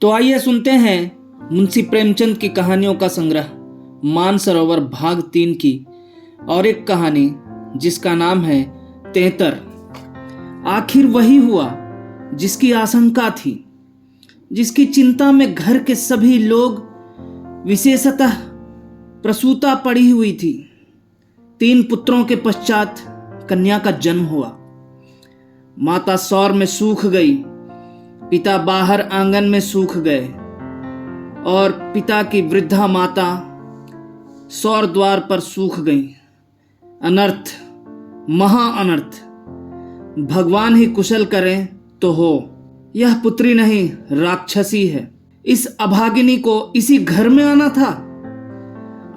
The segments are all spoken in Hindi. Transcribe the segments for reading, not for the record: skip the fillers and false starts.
तो आइए सुनते हैं मुंशी प्रेमचंद की कहानियों का संग्रह मानसरोवर भाग 3 की और एक कहानी जिसका नाम है तेतर। आखिर वही हुआ जिसकी आशंका थी, जिसकी चिंता में घर के सभी लोग, विशेषतः प्रसूता पड़ी हुई थी। 3 पुत्रों के पश्चात कन्या का जन्म हुआ। माता सौर में सूख गई, पिता बाहर आंगन में सूख गए और पिता की वृद्धा माता सौर द्वार पर सूख गई। अनर्थ, महा अनर्थ। भगवान ही कुशल करें तो हो। यह पुत्री नहीं, राक्षसी है। इस अभागिनी को इसी घर में आना था।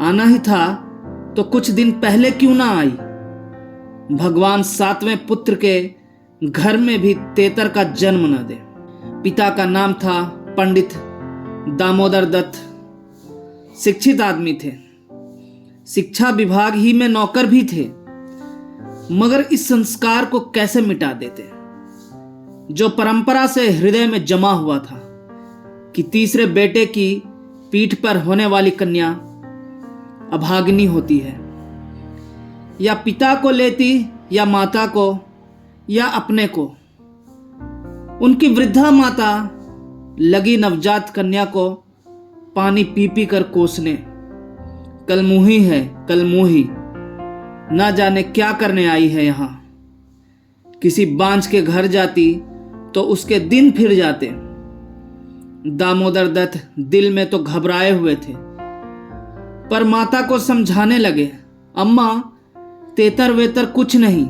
आना ही था तो कुछ दिन पहले क्यों ना आई। भगवान 7वें पुत्र के घर में भी तेतर का जन्म न दे। पिता का नाम था पंडित दामोदर दत्त। शिक्षित आदमी थे, शिक्षा विभाग ही में नौकर भी थे, मगर इस संस्कार को कैसे मिटा देते जो परंपरा से हृदय में जमा हुआ था कि तीसरे बेटे की पीठ पर होने वाली कन्या अभागिनी होती है। या पिता को लेती, या माता को, या अपने को। उनकी वृद्धा माता लगी नवजात कन्या को पानी पी पी कर कोसने। कलमुही है, कलमुही, ना जाने क्या करने आई है यहाँ। किसी बांझ के घर जाती तो उसके दिन फिर जाते। दामोदर दत्त दिल में तो घबराए हुए थे, पर माता को समझाने लगे, अम्मा तेतर वेतर कुछ नहीं,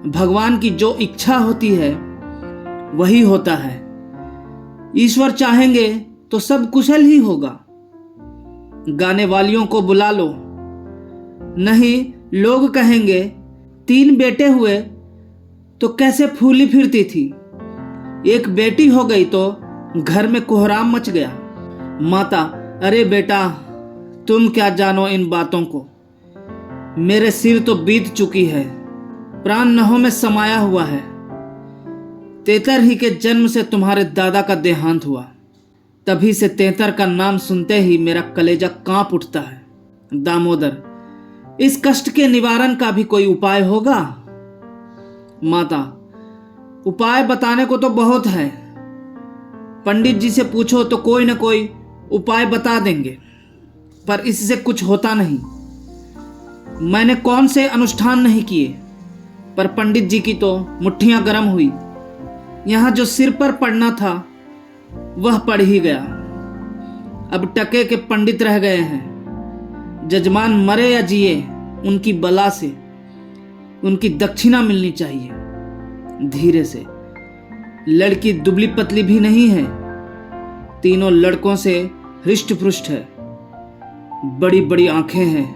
भगवान की जो इच्छा होती है वही होता है। ईश्वर चाहेंगे तो सब कुशल ही होगा। गाने वालियों को बुला लो, नहीं लोग कहेंगे 3 बेटे हुए तो कैसे फूली फिरती थी, एक बेटी हो गई तो घर में कोहराम मच गया। माता, अरे बेटा तुम क्या जानो इन बातों को। मेरे सिर तो बीत चुकी है, प्राण नहों में समाया हुआ है। तेतर ही के जन्म से तुम्हारे दादा का देहांत हुआ। तभी से तेतर का नाम सुनते ही मेरा कलेजा कांप उठता है। दामोदर, इस कष्ट के निवारण का भी कोई उपाय होगा? माता, उपाय बताने को तो बहुत है। पंडित जी से पूछो तो कोई ना कोई उपाय बता देंगे, पर इससे कुछ होता नहीं। मैंने कौन से अनुष्ठान नहीं किए, पर पंडित जी की तो मुट्ठियां गर्म हुई। यहां जो सिर पर पड़ना था वह पड़ ही गया। अब टके के पंडित रह गए हैं। जजमान मरे या जिए, उनकी बला से उनकी दक्षिणा मिलनी चाहिए। धीरे से। लड़की दुबली पतली भी नहीं है, तीनों लड़कों से हृष्ट पुष्ट है। बड़ी बड़ी आंखें हैं,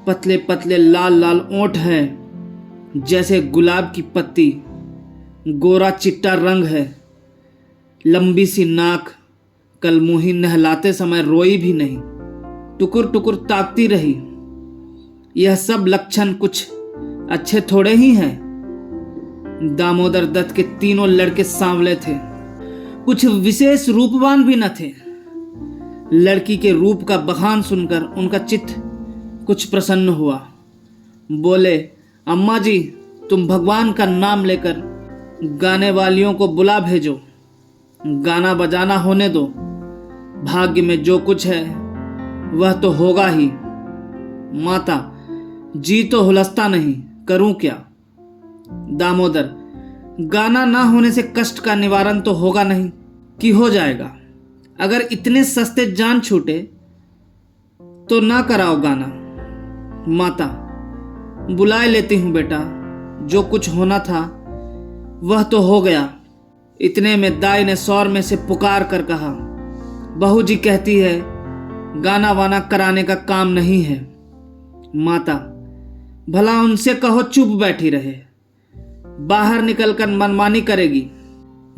पतले पतले लाल लाल ओंठ है जैसे गुलाब की पत्ती। गोरा चिट्टा रंग है, लंबी सी नाक। कलमुही नहलाते समय रोई भी नहीं, टुकुर टुकुर ताकती रही। यह सब लक्षण कुछ अच्छे थोड़े ही हैं। दामोदर दत्त के तीनों लड़के सांवले थे, कुछ विशेष रूपवान भी न थे। लड़की के रूप का बखान सुनकर उनका चित्त कुछ प्रसन्न हुआ। बोले, अम्मा जी तुम भगवान का नाम लेकर गाने वालियों को बुला भेजो, गाना बजाना होने दो। भाग्य में जो कुछ है वह तो होगा ही। माता, जी तो हुलसता नहीं, करूं क्या? दामोदर, गाना ना होने से कष्ट का निवारण तो होगा नहीं कि हो जाएगा। अगर इतने सस्ते जान छूटे तो ना कराओ गाना। माता, बुलाए लेती हूं बेटा, जो कुछ होना था वह तो हो गया। इतने में दाई ने सौर में से पुकार कर कहा, बहू जी कहती है गाना वाना कराने का काम नहीं है। माता, भला उनसे कहो चुप बैठी रहे, बाहर निकलकर मनमानी करेगी।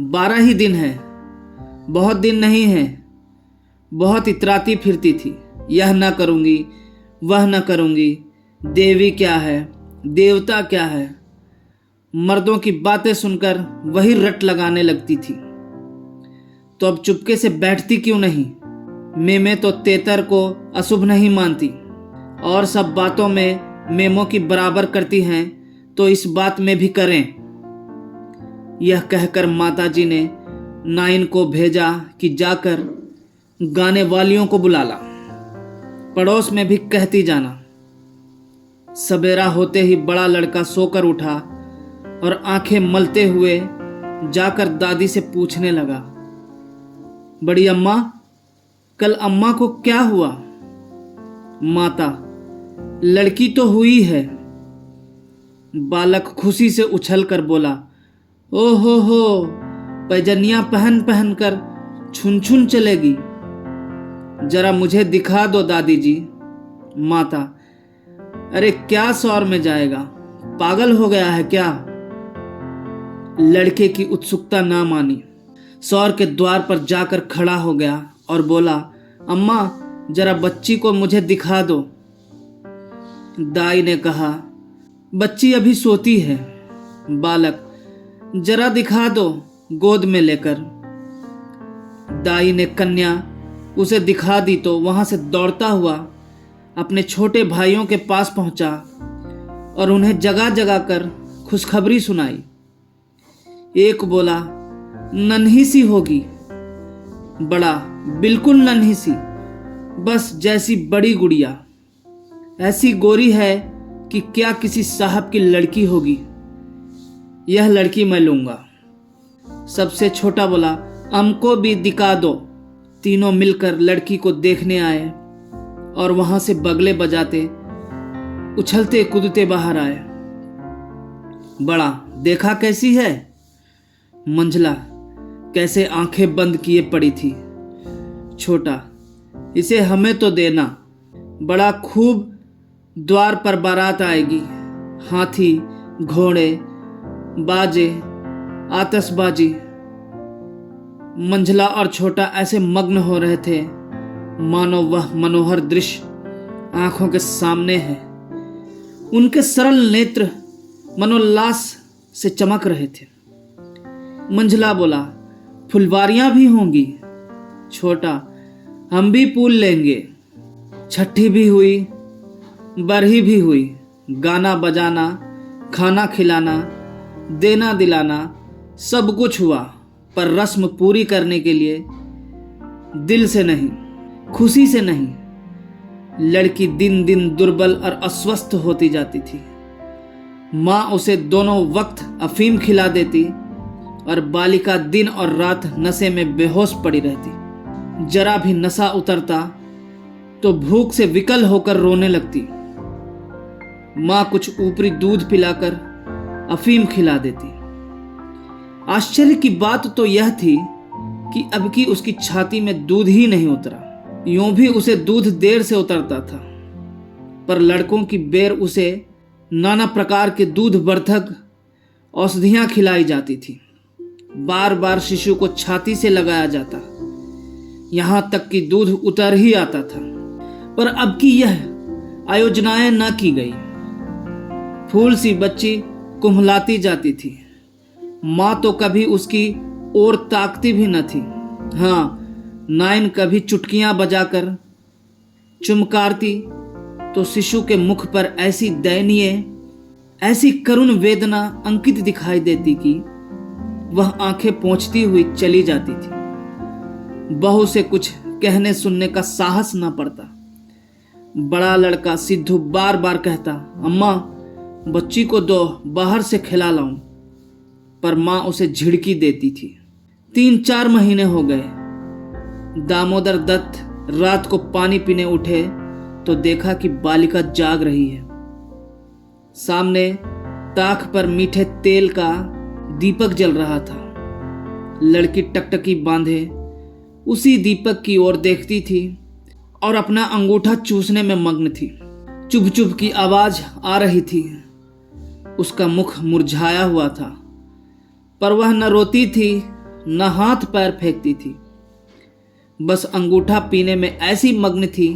12 ही दिन है, बहुत दिन नहीं है। बहुत इतराती फिरती थी, यह न करूंगी, वह न करूंगी। देवी क्या है, देवता क्या है, मर्दों की बातें सुनकर वही रट लगाने लगती थी। तो अब चुपके से बैठती क्यों नहीं? मेमे तो तेतर को अशुभ नहीं मानती और सब बातों में मेमों की बराबर करती हैं, तो इस बात में भी करें। यह कहकर माताजी ने नाइन को भेजा कि जाकर गाने वालियों को बुला ला, पड़ोस में भी कहती जाना। सवेरा होते ही बड़ा लड़का सोकर उठा और आंखें मलते हुए जाकर दादी से पूछने लगा, बड़ी अम्मा, कल अम्मा को क्या हुआ? माता, लड़की तो हुई है। बालक खुशी से उछलकर बोला, ओ हो, पैजनियां पहन पहन कर छुन छुन चलेगी। जरा मुझे दिखा दो दादी जी। माता, अरे क्या सौर में जाएगा, पागल हो गया है क्या? लड़के की उत्सुकता ना मानी, सौर के द्वार पर जाकर खड़ा हो गया और बोला, अम्मा, जरा बच्ची को मुझे दिखा दो। दाई ने कहा, बच्ची अभी सोती है। बालक, जरा दिखा दो गोद में लेकर। दाई ने कन्या उसे दिखा दी तो वहां से दौड़ता हुआ अपने छोटे भाइयों के पास पहुंचा और उन्हें जगा जगा कर खुशखबरी सुनाई। एक बोला, नन्ही सी होगी। बड़ा, बिल्कुल नन्ही सी, बस जैसी बड़ी गुड़िया, ऐसी गोरी है कि क्या किसी साहब की लड़की होगी। यह लड़की मैं लूंगा। सबसे छोटा बोला, हमको भी दिखा दो। तीनों मिलकर लड़की को देखने आए और वहां से बगले बजाते उछलते कूदते बाहर आए। बड़ा, देखा कैसी है? मंझला कैसे आंखें बंद किए पड़ी थी। छोटा, इसे हमें तो देना। बड़ा, खूब द्वार पर बारात आएगी, हाथी, घोड़े, बाजे, आतशबाजी। मंझला और छोटा ऐसे मग्न हो रहे थे मानो वह मनोहर दृश्य आंखों के सामने है। उनके सरल नेत्र मनोल्लास से चमक रहे थे। मंझला बोला, फुलवारियां भी होंगी। छोटा, हम भी फूल लेंगे। छठी भी हुई, बरही भी हुई, गाना बजाना, खाना खिलाना, देना दिलाना, सब कुछ हुआ, पर रस्म पूरी करने के लिए दिल से नहीं, खुशी से नहीं। लड़की दिन दिन दुर्बल और अस्वस्थ होती जाती थी। माँ उसे दोनों वक्त अफीम खिला देती और बालिका दिन और रात नशे में बेहोश पड़ी रहती। जरा भी नशा उतरता तो भूख से विकल होकर रोने लगती। माँ कुछ ऊपरी दूध पिलाकर अफीम खिला देती। आश्चर्य की बात तो यह थी कि अब की उसकी छाती में दूध ही नहीं उतरा। यूं भी उसे दूध देर से उतरता था, पर लड़कों की बेर उसे नाना प्रकार के दूधवर्धक औषधियां खिलाई जाती थी। बार बार शिशु को छाती से लगाया जाता, यहां तक कि दूध उतर ही आता था। पर अब की यह आयोजनाएं न की गई। फूल सी बच्ची कुम्हलाती जाती थी। माँ तो कभी उसकी ओर ताकती भी न थी। हाँ, नाइन कभी चुटकियां बजाकर चुमकारती तो शिशु के मुख पर ऐसी दयनीय, ऐसी करुण वेदना अंकित दिखाई देती कि वह आंखें पोंछती हुई चली जाती थी। बहू से कुछ कहने सुनने का साहस न पड़ता। बड़ा लड़का सिद्धू बार बार कहता, अम्मा, बच्ची को दो, बाहर से खिला लाऊं, पर माँ उसे झिड़की देती थी। 3-4 महीने हो गए। दामोदर दत्त रात को पानी पीने उठे तो देखा कि बालिका जाग रही है। सामने ताख पर मीठे तेल का दीपक जल रहा था। लड़की टकटकी बांधे उसी दीपक की ओर देखती थी और अपना अंगूठा चूसने में मग्न थी। चुभ चुभ की आवाज आ रही थी। उसका मुख मुरझाया हुआ था, पर वह न रोती थी न हाथ पैर फेंकती थी। बस अंगूठा पीने में ऐसी मग्न थी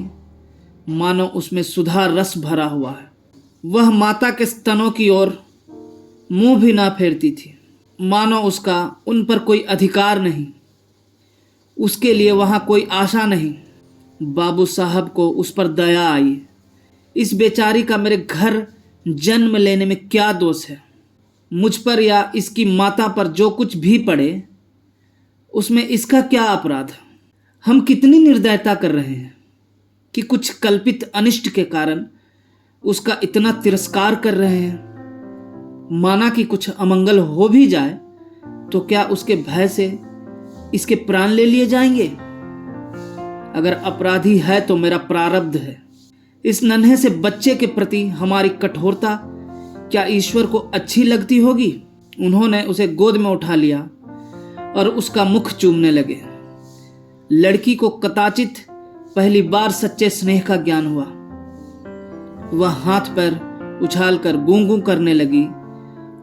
मानो उसमें सुधा रस भरा हुआ है। वह माता के स्तनों की ओर मुंह भी ना फेरती थी, मानो उसका उन पर कोई अधिकार नहीं। उसके लिए वहाँ कोई आशा नहीं। बाबू साहब को उस पर दया आई। इस बेचारी का मेरे घर जन्म लेने में क्या दोष है? मुझ पर या इसकी माता पर जो कुछ भी पड़े उसमें इसका क्या अपराध? हम कितनी निर्दयता कर रहे हैं कि कुछ कल्पित अनिष्ट के कारण उसका इतना तिरस्कार कर रहे हैं। माना कि कुछ अमंगल हो भी जाए तो क्या उसके भय से इसके प्राण ले लिए जाएंगे? अगर अपराधी है तो मेरा प्रारब्ध है। इस नन्हे से बच्चे के प्रति हमारी कठोरता क्या ईश्वर को अच्छी लगती होगी? उन्होंने उसे गोद में उठा लिया और उसका मुख चूमने लगे। लड़की को कदाचित पहली बार सच्चे स्नेह का ज्ञान हुआ। वह हाथ पैर उछालकर गूं गूं करने लगी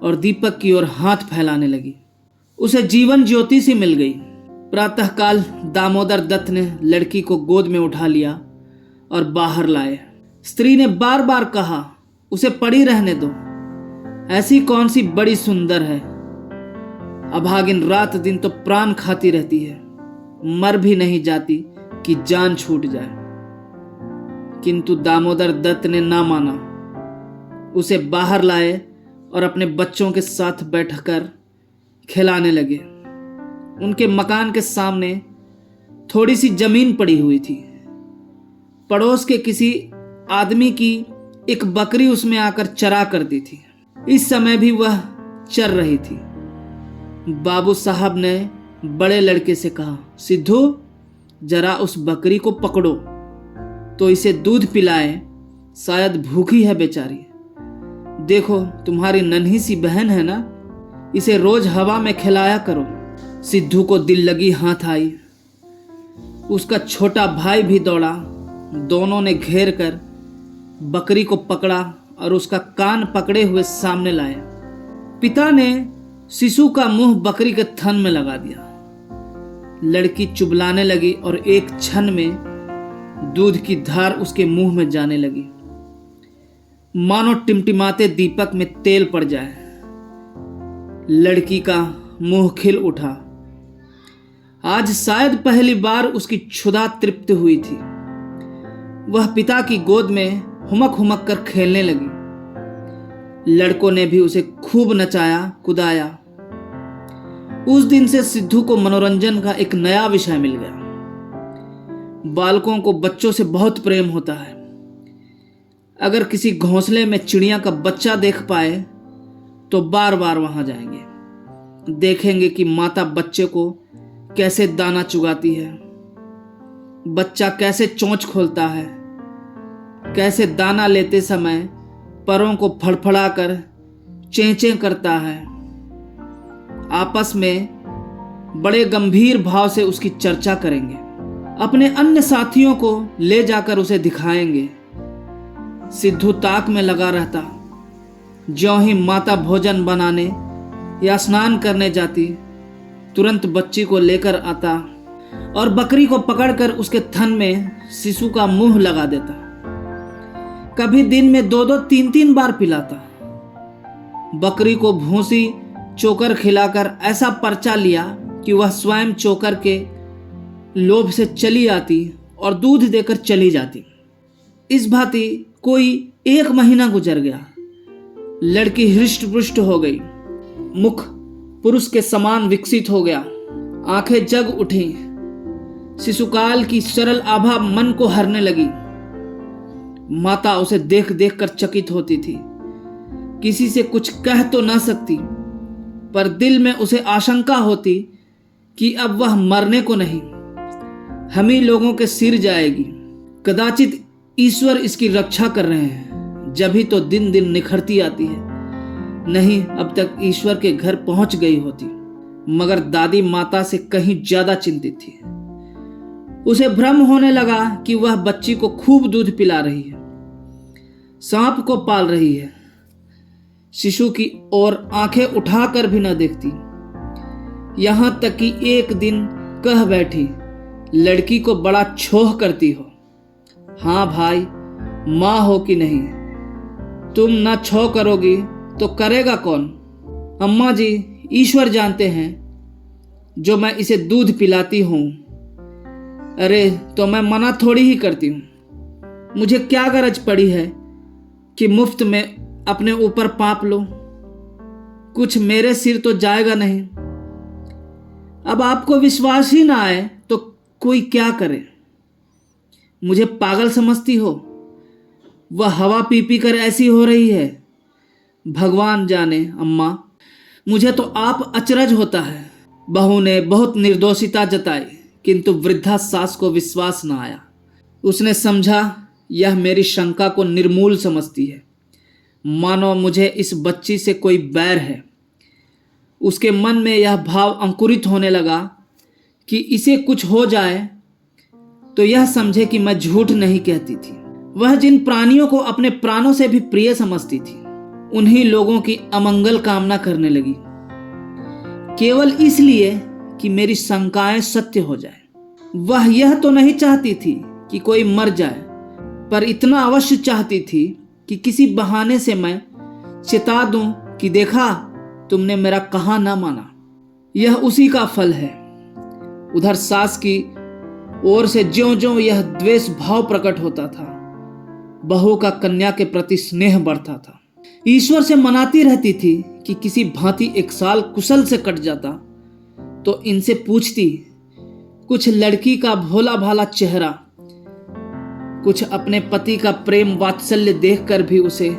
और दीपक की ओर हाथ फैलाने लगी। उसे जीवन ज्योति सी मिल गई। प्रातःकाल दामोदर दत्त ने लड़की को गोद में उठा लिया और बाहर लाए। स्त्री ने बार बार कहा, उसे पड़ी रहने दो, ऐसी कौन सी बड़ी सुंदर है। अभागिन रात दिन तो प्राण खाती रहती है, मर भी नहीं जाती कि जान छूट जाए। किंतु दामोदर दत्त ने ना माना। उसे बाहर लाए और अपने बच्चों के साथ बैठकर खिलाने लगे। उनके मकान के सामने थोड़ी सी जमीन पड़ी हुई थी। पड़ोस के किसी आदमी की एक बकरी उसमें आकर चरा करती थी। इस समय भी वह चर रही थी। बाबू साहब ने बड़े लड़के से कहा, सिद्धू जरा उस बकरी को पकड़ो तो इसे दूध पिलाए, शायद भूखी है बेचारी। देखो तुम्हारी नन्ही सी बहन है ना, इसे रोज हवा में खिलाया करो। सिद्धू को दिल लगी हाथ आई। उसका छोटा भाई भी दौड़ा। दोनों ने घेर कर बकरी को पकड़ा और उसका कान पकड़े हुए सामने लाया। पिता ने शिशु का मुंह बकरी के थन में लगा दिया। लड़की चुबलाने लगी और एक क्षण में दूध की धार उसके मुंह में जाने लगी, मानो टिमटिमाते दीपक में तेल पड़ जाए। लड़की का मुंह खिल उठा। आज शायद पहली बार उसकी क्षुधा तृप्त हुई थी। वह पिता की गोद में हुमक हुमक कर खेलने लगी। लड़कों ने भी उसे खूब नचाया कुदाया। उस दिन से सिद्धू को मनोरंजन का एक नया विषय मिल गया। बालकों को बच्चों से बहुत प्रेम होता है। अगर किसी घोंसले में चिड़िया का बच्चा देख पाए तो बार बार वहां जाएंगे। देखेंगे कि माता बच्चे को कैसे दाना चुगाती है, बच्चा कैसे चोंच खोलता है, कैसे दाना लेते समय परों को फड़फड़ाकर चेंचें करता है। आपस में बड़े गंभीर भाव से उसकी चर्चा करेंगे। अपने अन्य साथियों को ले जाकर उसे दिखाएंगे। सिद्धू ताक में लगा रहता। ज्यों ही माता भोजन बनाने या स्नान करने जाती, तुरंत बच्ची को लेकर आता और बकरी को पकड़कर उसके थन में शिशु का मुंह लगा देता। कभी दिन में 2-2 3-3 बार पिलाता। बकरी को भूसी चोकर खिलाकर ऐसा पर्चा लिया कि वह स्वयं चोकर के लोभ से चली आती और दूध देकर चली जाती। इस भांति कोई 1 महीना गुजर गया। लड़की हृष्ट पुष्ट हो गई। मुख पुरुष के समान विकसित हो गया। आंखें जग उठी। शिशुकाल की सरल आभा मन को हरने लगी। माता उसे देख देख कर चकित होती थी। किसी से कुछ कह तो ना सकती, पर दिल में उसे आशंका होती कि अब वह मरने को नहीं, हम ही लोगों के सिर जाएगी। कदाचित ईश्वर इसकी रक्षा कर रहे हैं, जब ही तो दिन दिन निखरती आती है। नहीं, अब तक ईश्वर के घर पहुंच गई होती। मगर दादी माता से कहीं ज्यादा चिंतित थी। उसे भ्रम होने लगा कि वह बच्ची को खूब दूध पिला रही है, सांप को पाल रही है। शिशु की ओर आंखें उठाकर भी न देखती। यहां तक कि एक दिन कह बैठी, लड़की को बड़ा छोह करती हो। हाँ भाई, माँ हो कि नहीं, तुम न छोह करोगी तो करेगा कौन? अम्मा जी, ईश्वर जानते हैं, जो मैं इसे दूध पिलाती हूँ अरे तो मैं मना थोड़ी ही करती हूँ। मुझे क्या गरज पड़ी है कि मुफ्त में अपने ऊपर पाप लो। कुछ मेरे सिर तो जाएगा नहीं। अब आपको विश्वास ही ना आए तो कोई क्या करे। मुझे पागल समझती हो? वह हवा पी पी कर ऐसी हो रही है। भगवान जाने अम्मा, मुझे तो आप अचरज होता है। बहू ने बहुत निर्दोषिता जताई, किंतु वृद्धा सास को विश्वास न आया। उसने समझा यह मेरी शंका को निर्मूल समझती है, मानो मुझे इस बच्ची से कोई बैर है। उसके मन में यह भाव अंकुरित होने लगा कि इसे कुछ हो जाए तो यह समझे कि मैं झूठ नहीं कहती थी। वह जिन प्राणियों को अपने प्राणों से भी प्रिय समझती थी, उन्हीं लोगों की अमंगल कामना करने लगी, केवल इसलिए कि मेरी शंकाएं सत्य हो जाए। वह यह तो नहीं चाहती थी कि कोई मर जाए, पर इतना अवश्य चाहती थी कि किसी बहाने से मैं चिता दूं कि देखा, तुमने मेरा कहा ना माना। यह उसी का फल है। उधर सास की ओर से ज्यों ज्यों यह द्वेष भाव प्रकट होता था, बहू का कन्या के प्रति स्नेह बढ़ता था। ईश्वर से मनाती रहती थी कि किसी भांति एक साल कुशल से कट जाता तो इनसे पूछती। कुछ लड़की का भोला भाला चेहरा, कुछ अपने पति का प्रेम वात्सल्य देखकर भी उसे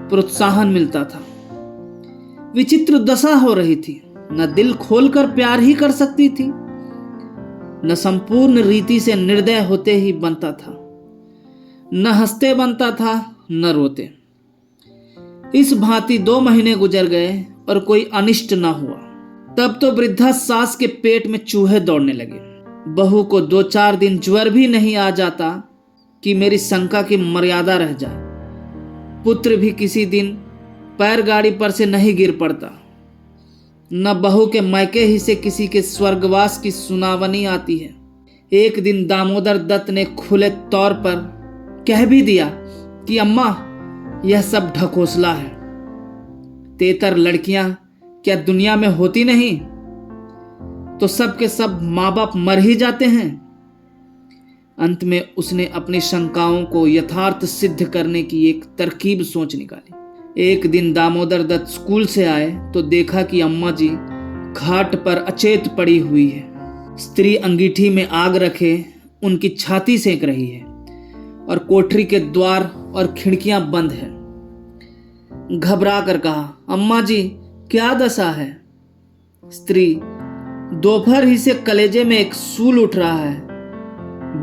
प्रोत्साहन मिलता था। विचित्र दशा हो रही थी। न दिल खोलकर प्यार ही कर सकती थी, न संपूर्ण रीति से निर्दय होते ही बनता था, न हंसते बनता था, न रोते। इस भांति 2 महीने गुजर गए और कोई अनिष्ट न हुआ। तब तो वृद्धा सास के पेट में चूहे दौड़ने लगे। बहू को 2-4 दिन ज्वर भी नहीं आ जाता कि मेरी शंका की मर्यादा रह जाए। पुत्र भी किसी दिन पैर गाड़ी पर से नहीं गिर पड़ता। न बहू के मायके ही से किसी के स्वर्गवास की सुनावनी आती है। एक दिन दामोदर दत्त ने खुले तौर पर कह भी दिया कि अम्मा, यह सब ढकोसला है। तेतर लड़कियां क्या दुनिया में होती नहीं? तो सब के सब माँ बाप मर ही जाते हैं। अंत में उसने अपनी शंकाओं को यथार्थ सिद्ध करने की एक तरकीब सोच निकाली। एक दिन दामोदर दत्त स्कूल से आए तो देखा कि अम्मा जी घाट पर अचेत पड़ी हुई है। स्त्री अंगीठी में आग रखे उनकी छाती सेक रही है और कोठरी के द्वार और खिड़कियां बंद है। घबरा कर कहा, अम्मा जी क्या दशा है? स्त्री, दोपहर ही से कलेजे में एक सूल उठ रहा है,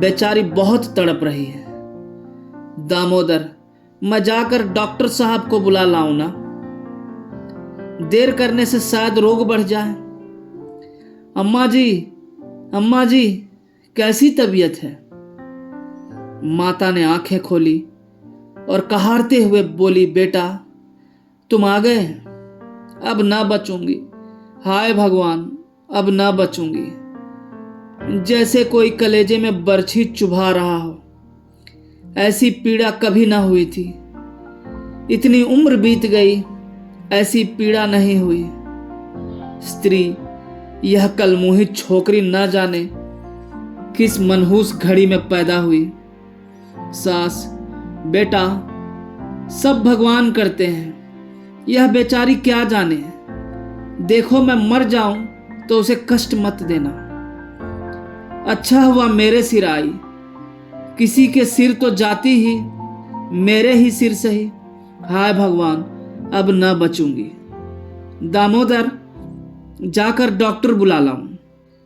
बेचारी बहुत तड़प रही है। दामोदर, मैं जाकर डॉक्टर साहब को बुला लाऊं ना? देर करने से शायद रोग बढ़ जाए। अम्मा जी कैसी तबीयत है? माता ने आंखें खोली और कहारते हुए बोली, बेटा तुम आ गए, अब ना बचूंगी। हाय भगवान, अब ना बचूंगी। जैसे कोई कलेजे में बरछी चुभा रहा हो, ऐसी पीड़ा कभी ना हुई थी। इतनी उम्र बीत गई, ऐसी पीड़ा नहीं हुई। स्त्री, यह कलमुही छोकरी न जाने किस मनहूस घड़ी में पैदा हुई। सास, बेटा सब भगवान करते हैं, यह बेचारी क्या जाने। देखो मैं मर जाऊं तो उसे कष्ट मत देना। अच्छा हुआ मेरे सिर आई, किसी के सिर तो जाती ही, मेरे ही सिर सही। हाय भगवान, अब न बचूंगी। दामोदर, जाकर डॉक्टर बुला लाऊं,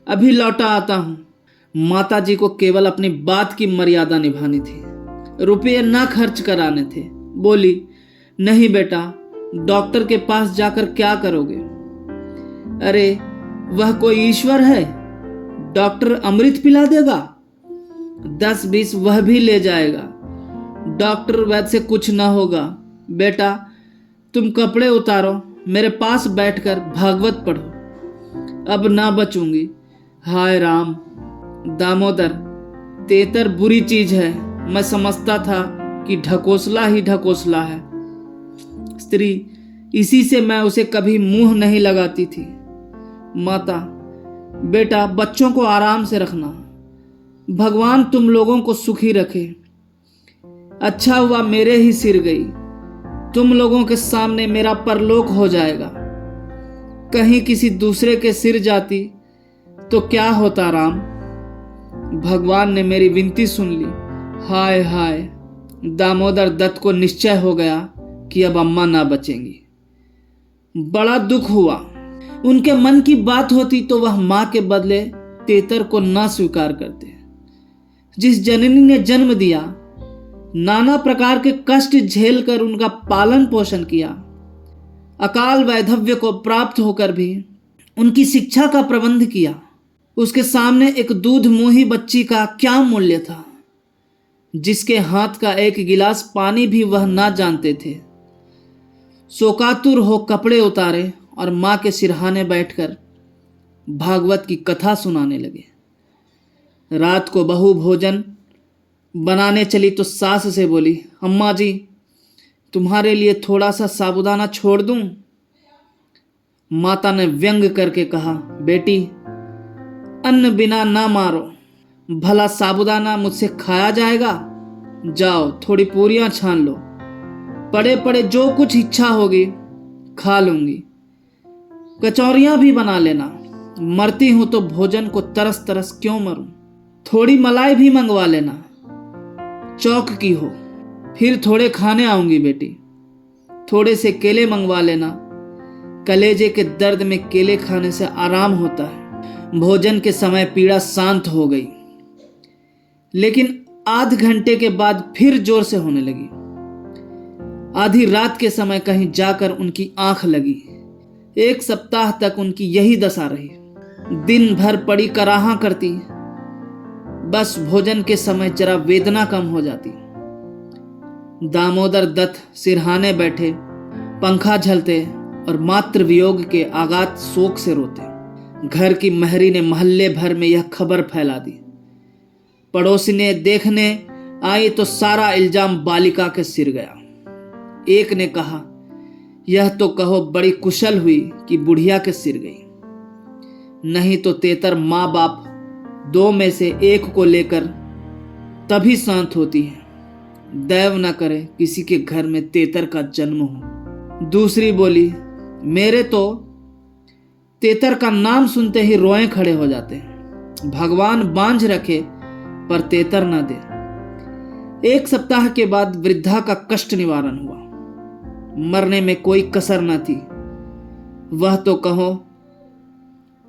अभी लौटा आता हूं। माता जी को केवल अपनी बात की मर्यादा निभानी थी, रुपये ना खर्च कराने थे। बोली, नहीं बेटा, डॉक्टर के पास जाकर क्या करोगे? अरे वह कोई ईश्वर है? डॉक्टर अमृत पिला देगा? 10-20 वह भी ले जाएगा। डॉक्टर वैद्य से कुछ ना होगा। बेटा तुम कपड़े उतारो, मेरे पास बैठकर भागवत पढ़ो। अब ना बचूंगी। हाय राम। दामोदर, तेतर बुरी चीज है, मैं समझता था कि ढकोसला ही ढकोसला है। स्त्री, इसी से मैं उसे कभी मुंह नहीं लगाती थी। माता, बेटा बच्चों को आराम से रखना, भगवान तुम लोगों को सुखी रखे। अच्छा हुआ मेरे ही सिर गई, तुम लोगों के सामने मेरा परलोक हो जाएगा। कहीं किसी दूसरे के सिर जाती तो क्या होता राम। भगवान ने मेरी विनती सुन ली। हाय हाय, दामोदर दत्त को निश्चय हो गया कि अब अम्मा ना बचेंगी। बड़ा दुख हुआ। उनके मन की बात होती तो वह मां के बदले तेतर को ना स्वीकार करते। जिस जननी ने जन्म दिया, नाना प्रकार के कष्ट झेलकर उनका पालन पोषण किया, अकाल वैधव्य को प्राप्त होकर भी उनकी शिक्षा का प्रबंध किया, उसके सामने एक दूध मुंही बच्ची का क्या मूल्य था, जिसके हाथ का एक गिलास पानी भी वह ना जानते थे। शोकातुर हो कपड़े उतारे और मां के सिरहाने बैठकर भागवत की कथा सुनाने लगे। रात को बहू भोजन बनाने चली तो सास से बोली, अम्मा जी तुम्हारे लिए थोड़ा सा साबूदाना छोड़ दूं। माता ने व्यंग करके कहा, बेटी अन्न बिना ना मारो, भला साबूदाना मुझसे खाया जाएगा। जाओ थोड़ी पूरियां छान लो, पड़े पड़े जो कुछ इच्छा होगी खा लूंगी। कचौरियां भी बना लेना, मरती हूं तो भोजन को तरस तरस क्यों मरूं। थोड़ी मलाई भी मंगवा लेना, चौक की हो। फिर थोड़े खाने आऊंगी बेटी। थोड़े से केले मंगवा लेना, कलेजे के दर्द में केले खाने से आराम होता है। भोजन के समय पीड़ा शांत हो गई, लेकिन आध घंटे के बाद फिर जोर से होने लगी। आधी रात के समय कहीं जाकर उनकी आंख लगी। 1 सप्ताह तक उनकी यही दशा रही। दिन भर पड़ी कराहा करती, बस भोजन के समय जरा वेदना कम हो जाती। दामोदर दत्त सिरहाने बैठे, पंखा झलते और मातृ वियोग के आगात शोक से रोते। घर की महरी ने मोहल्ले भर में यह खबर फैला दी। पड़ोसी ने देखने आई तो सारा इल्जाम बालिका के सिर गया। एक ने कहा, यह तो कहो बड़ी कुशल हुई कि बुढ़िया के सिर गई, नहीं तो तेतर माँ बाप 2 में से 1 को लेकर तभी शांत होती है। दैव न करे किसी के घर में तेतर का जन्म हो। दूसरी बोली, मेरे तो तेतर का नाम सुनते ही रोए खड़े हो जाते हैं। भगवान बांझ रखे पर तेतर न दे। 1 सप्ताह के बाद वृद्धा का कष्ट निवारण हुआ। मरने में कोई कसर न थी। वह तो कहो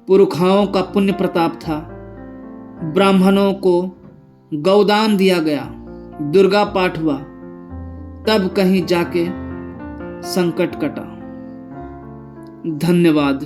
पुरखाओं का पुण्य प्रताप था। ब्राह्मणों को गौदान दिया गया, दुर्गा पाठ हुआ, तब कहीं जाके संकट कटा। धन्यवाद।